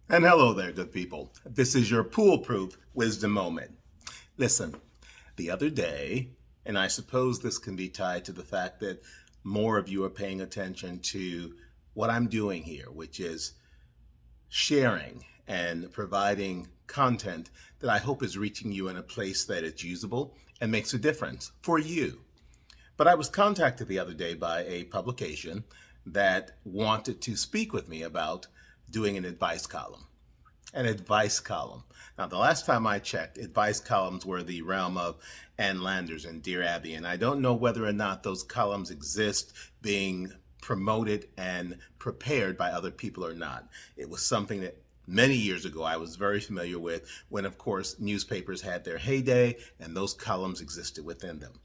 And hello there, good people. This is your PooleProof wisdom moment. Listen, the other day, and I suppose this can be tied to the fact that more of you are paying attention to what I'm doing here, which is sharing and providing content that I hope is reaching you in a place that it's usable and makes a difference for you. But I was contacted the other day by a publication that wanted to speak with me about doing an advice column. An advice column. Now, the last time I checked, advice columns were the realm of Ann Landers and Dear Abby, and I don't know whether or not those columns exist being promoted and prepared by other people or not. It was something that many years ago I was very familiar with when, of course, newspapers had their heyday and those columns existed within them.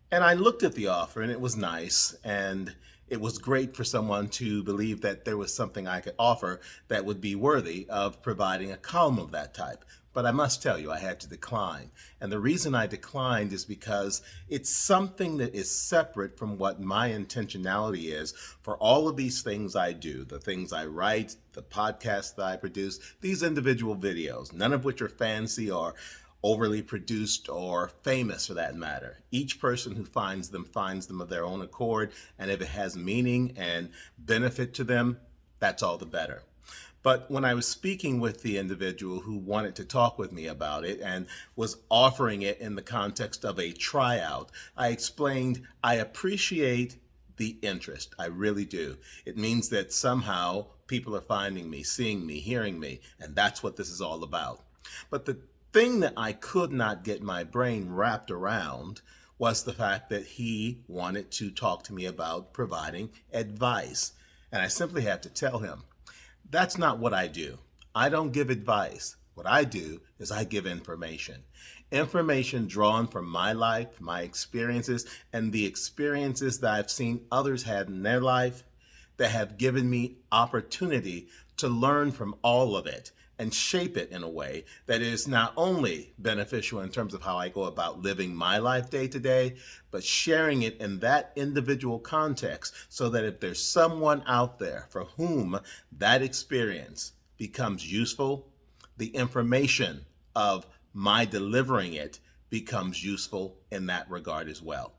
And I looked at the offer and it was nice and it was great for someone to believe that there was something I could offer that would be worthy of providing a column of that type. But I must tell you, I had to decline. And the reason I declined is because it's something that is separate from what my intentionality is for all of these things I do, the things I write, the podcasts that I produce, these individual videos, none of which are fancy or overly produced or famous for that matter. Each person who finds them of their own accord, and if it has meaning and benefit to them, that's all the better. But when I was speaking with the individual who wanted to talk with me about it and was offering it in the context of a tryout, I explained I appreciate the interest. I really do. It means that somehow people are finding me, seeing me, hearing me, and that's what this is all about. But the thing that I could not get my brain wrapped around was the fact that he wanted to talk to me about providing advice. And I simply had to tell him, that's not what I do. I don't give advice. What I do is I give information. Information drawn from my life, my experiences, and the experiences that I've seen others have in their life that have given me opportunity to learn from all of it and shape it in a way that is not only beneficial in terms of how I go about living my life day to day, but sharing it in that individual context so that if there's someone out there for whom that experience becomes useful, the information of my delivering it becomes useful in that regard as well.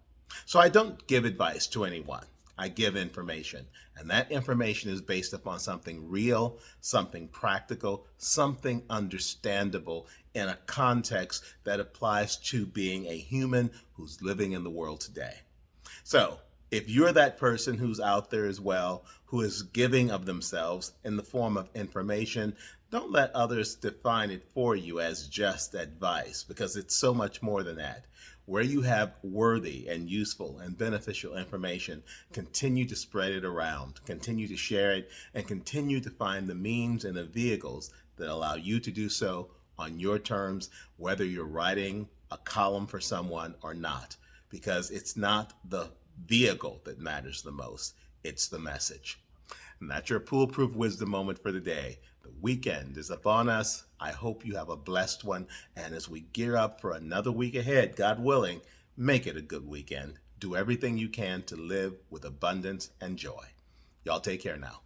So I don't give advice to anyone. I give information, and that information is based upon something real, something practical, something understandable in a context that applies to being a human who's living in the world today. So if you're that person who's out there as well, who is giving of themselves in the form of information, don't let others define it for you as just advice, because it's so much more than that. Where you have worthy and useful and beneficial information, continue to spread it around, continue to share it, and continue to find the means and the vehicles that allow you to do so on your terms, whether you're writing a column for someone or not, because it's not the vehicle that matters the most, it's the message. And that's your PooleProof wisdom moment for the day. The weekend is upon us. I hope you have a blessed one. And as we gear up for another week ahead, God willing, make it a good weekend. Do everything you can to live with abundance and joy. Y'all take care now.